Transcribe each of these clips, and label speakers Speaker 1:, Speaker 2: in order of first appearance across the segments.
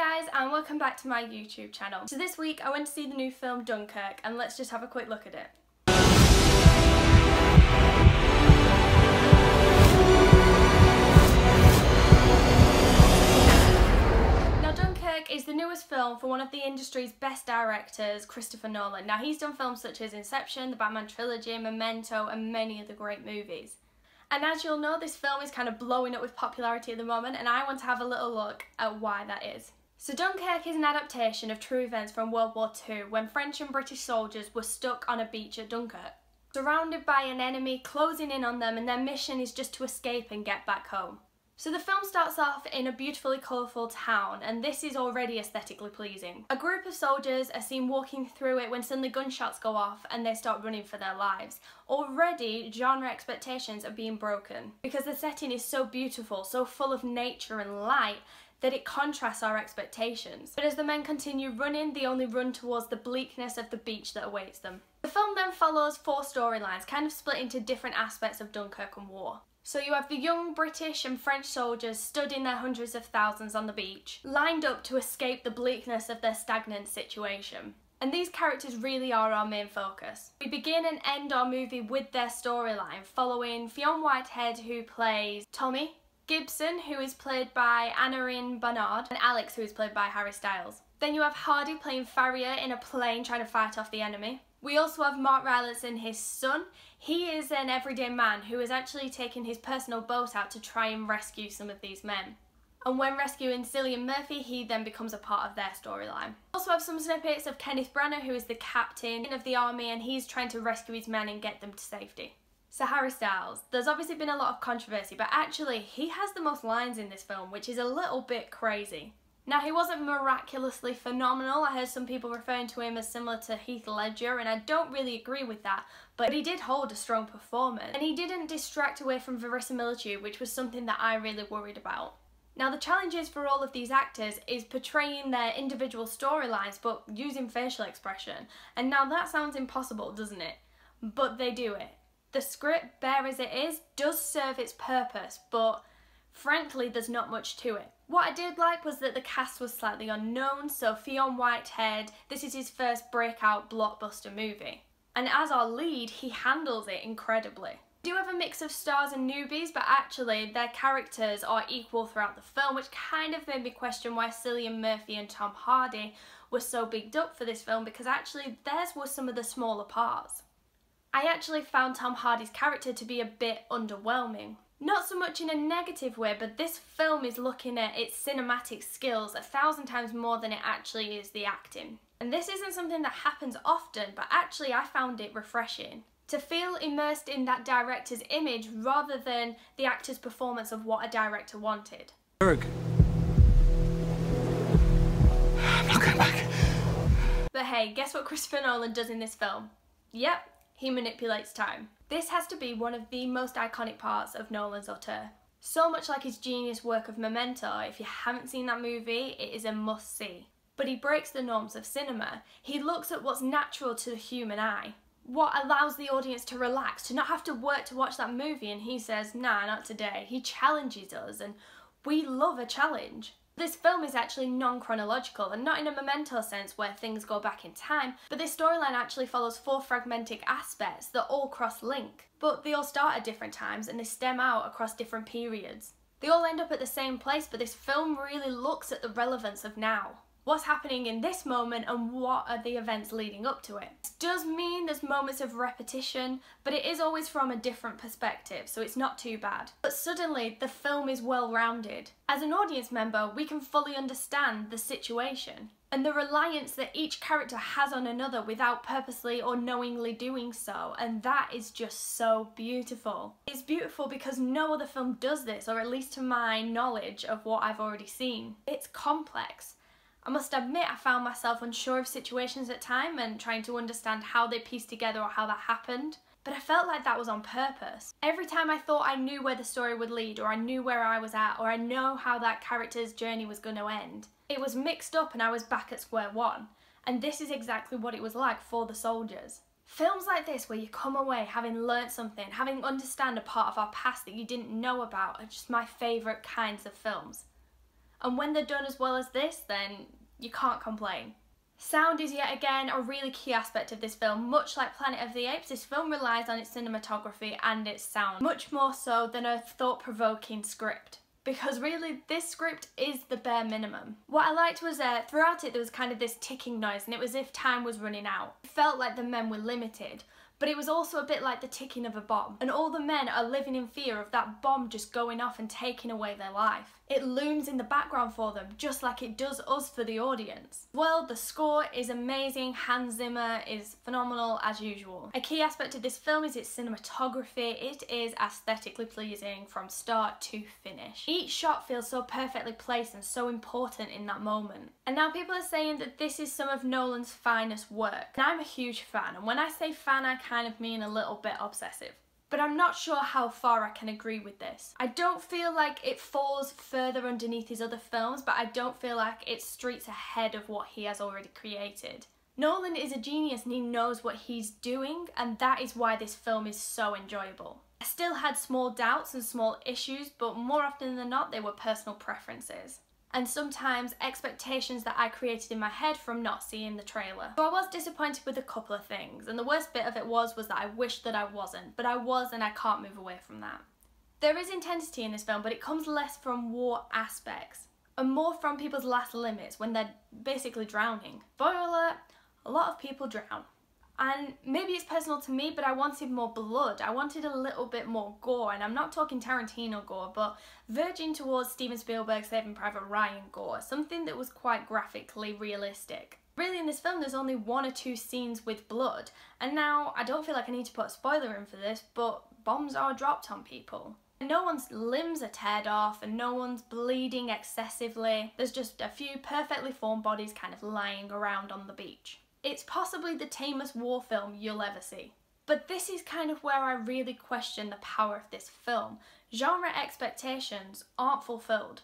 Speaker 1: guys, and welcome back to my YouTube channel. So this week I went to see the new film Dunkirk, and let's just have a quick look at it. Now Dunkirk is the newest film for one of the industry's best directors, Christopher Nolan. Now he's done films such as Inception, the Batman trilogy, Memento and many other great movies. And as you'll know, this film is kind of blowing up with popularity at the moment, and I want to have a little look at why that is. So Dunkirk is an adaptation of true events from World War II, when French and British soldiers were stuck on a beach at Dunkirk, surrounded by an enemy closing in on them, and their mission is just to escape and get back home. So the film starts off in a beautifully colourful town, and this is already aesthetically pleasing. A group of soldiers are seen walking through it when suddenly gunshots go off and they start running for their lives. Already genre expectations are being broken because the setting is so beautiful, so full of nature and light, that it contrasts our expectations. But as the men continue running, they only run towards the bleakness of the beach that awaits them. The film then follows 4 storylines, kind of split into different aspects of Dunkirk and war. So you have the young British and French soldiers stood in their hundreds of thousands on the beach, lined up to escape the bleakness of their stagnant situation. And these characters really are our main focus. We begin and end our movie with their storyline, following Fionn Whitehead, who plays Tommy, Gibson, who is played by Aneurin Barnard, and Alex, who is played by Harry Styles. Then you have Hardy playing Farrier in a plane trying to fight off the enemy. We also have Mark Ryalnce and his son. He is an everyday man who has actually taken his personal boat out to try and rescue some of these men. And when rescuing Cillian Murphy, he then becomes a part of their storyline. We also have some snippets of Kenneth Branagh, who is the captain of the army, and he's trying to rescue his men and get them to safety. So Harry Styles, there's obviously been a lot of controversy, but actually he has the most lines in this film, which is a little bit crazy. Now, he wasn't miraculously phenomenal. I heard some people referring to him as similar to Heath Ledger, and I don't really agree with that, but he did hold a strong performance, and he didn't distract away from verisimilitude, which was something that I really worried about. Now, the challenges for all of these actors is portraying their individual storylines, but using facial expression, and now that sounds impossible, doesn't it? But they do it. The script, bare as it is, does serve its purpose, but frankly, there's not much to it. What I did like was that the cast was slightly unknown, so Fionn Whitehead, this is his first breakout blockbuster movie. And as our lead, he handles it incredibly. We do have a mix of stars and newbies, but actually their characters are equal throughout the film, which kind of made me question why Cillian Murphy and Tom Hardy were so bigged up for this film, because actually theirs were some of the smaller parts. I actually found Tom Hardy's character to be a bit underwhelming. Not so much in a negative way, but this film is looking at its cinematic skills 1,000 times more than it actually is the acting. And this isn't something that happens often, but actually I found it refreshing. To feel immersed in that director's image rather than the actor's performance of what a director wanted.
Speaker 2: Berg. I'm not going back.
Speaker 1: But hey, guess what Christopher Nolan does in this film? Yep, he manipulates time. This has to be one of the most iconic parts of Nolan's auteur. So much like his genius work of Memento, if you haven't seen that movie, it is a must-see. But he breaks the norms of cinema. He looks at what's natural to the human eye. What allows the audience to relax, to not have to work to watch that movie, and he says, nah, not today. He challenges us, and we love a challenge. This film is actually non-chronological, and not in a Memento sense where things go back in time, but this storyline actually follows 4 fragmentic aspects that all cross-link. But they all start at different times and they stem out across different periods. They all end up at the same place, but this film really looks at the relevance of now. What's happening in this moment and what are the events leading up to it. This does mean there's moments of repetition, but it is always from a different perspective, so it's not too bad. But suddenly, the film is well-rounded. As an audience member, we can fully understand the situation and the reliance that each character has on another without purposely or knowingly doing so, and that is just so beautiful. It's beautiful because no other film does this, or at least to my knowledge of what I've already seen. It's complex. I must admit I found myself unsure of situations at times and trying to understand how they pieced together or how that happened, but I felt like that was on purpose. Every time I thought I knew where the story would lead, or I knew where I was at, or I know how that character's journey was going to end, it was mixed up and I was back at square one, and this is exactly what it was like for the soldiers. Films like this where you come away having learnt something, having understand a part of our past that you didn't know about, are just my favourite kinds of films. And when they're done as well as this, then you can't complain. Sound is yet again a really key aspect of this film. Much like Planet of the Apes, this film relies on its cinematography and its sound, much more so than a thought-provoking script. Because really, this script is the bare minimum. What I liked was throughout it there was kind of this ticking noise, and it was as if time was running out. It felt like the men were limited, but it was also a bit like the ticking of a bomb. And all the men are living in fear of that bomb just going off and taking away their life. It looms in the background for them, just like it does us for the audience. Well, the score is amazing. Hans Zimmer is phenomenal as usual. A key aspect of this film is its cinematography. It is aesthetically pleasing from start to finish. Each shot feels so perfectly placed and so important in that moment. And now people are saying that this is some of Nolan's finest work. And I'm a huge fan, and when I say fan, I kind of mean a little bit obsessive. But I'm not sure how far I can agree with this. I don't feel like it falls further underneath his other films, but I don't feel like it streets ahead of what he has already created. Nolan is a genius and he knows what he's doing, and that is why this film is so enjoyable. I still had small doubts and small issues, but more often than not they were personal preferences. And sometimes expectations that I created in my head from not seeing the trailer. So I was disappointed with a couple of things, and the worst bit of it was that I wished that I wasn't, but I was, and I can't move away from that. There is intensity in this film, but it comes less from war aspects, and more from people's last limits when they're basically drowning. Spoiler alert, a lot of people drown. And maybe it's personal to me, but I wanted more blood. I wanted a little bit more gore, and I'm not talking Tarantino gore, but verging towards Steven Spielberg's Saving Private Ryan gore, something that was quite graphically realistic. Really, in this film, there's only 1 or 2 scenes with blood, and now I don't feel like I need to put a spoiler in for this, but bombs are dropped on people. No one's limbs are teared off, and no one's bleeding excessively. There's just a few perfectly formed bodies kind of lying around on the beach. It's possibly the tamest war film you'll ever see. But this is kind of where I really question the power of this film. Genre expectations aren't fulfilled.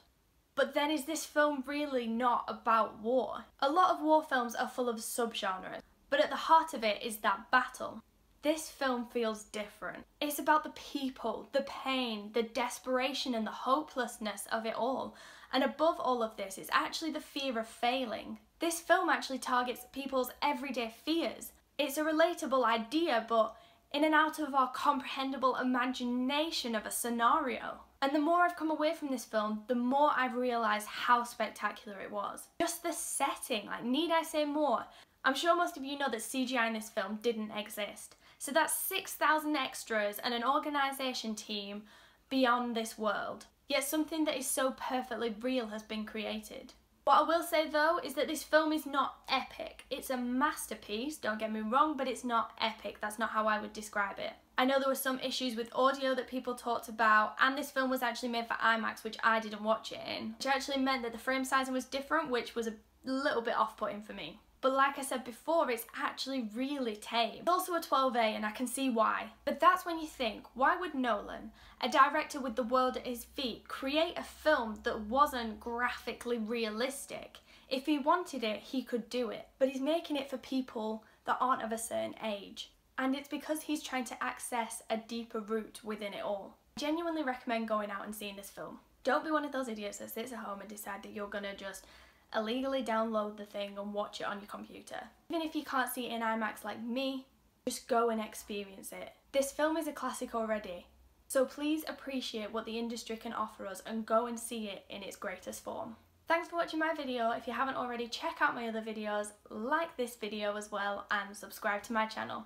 Speaker 1: But then is this film really not about war? A lot of war films are full of subgenres, but at the heart of it is that battle. This film feels different. It's about the people, the pain, the desperation and the hopelessness of it all. And above all of this, it's actually the fear of failing. This film actually targets people's everyday fears. It's a relatable idea, but in and out of our comprehensible imagination of a scenario. And the more I've come away from this film, the more I've realised how spectacular it was. Just the setting, like, need I say more? I'm sure most of you know that CGI in this film didn't exist. So that's 6,000 extras and an organisation team beyond this world. Yet something that is so perfectly real has been created. What I will say though is that this film is not epic. It's a masterpiece, don't get me wrong, but it's not epic. That's not how I would describe it. I know there were some issues with audio that people talked about, and this film was actually made for IMAX, which I didn't watch it in, which actually meant that the frame sizing was different, which was a little bit off-putting for me. But like I said before, it's actually really tame. It's also a 12A and I can see why. But that's when you think, why would Nolan, a director with the world at his feet, create a film that wasn't graphically realistic? If he wanted it, he could do it. But he's making it for people that aren't of a certain age. And it's because he's trying to access a deeper root within it all. I genuinely recommend going out and seeing this film. Don't be one of those idiots that sits at home and decide that you're gonna just illegally download the thing and watch it on your computer. Even if you can't see it in IMAX like me, just go and experience it. This film is a classic already, so please appreciate what the industry can offer us and go and see it in its greatest form. Thanks for watching my video. If you haven't already, check out my other videos, like this video as well, and subscribe to my channel.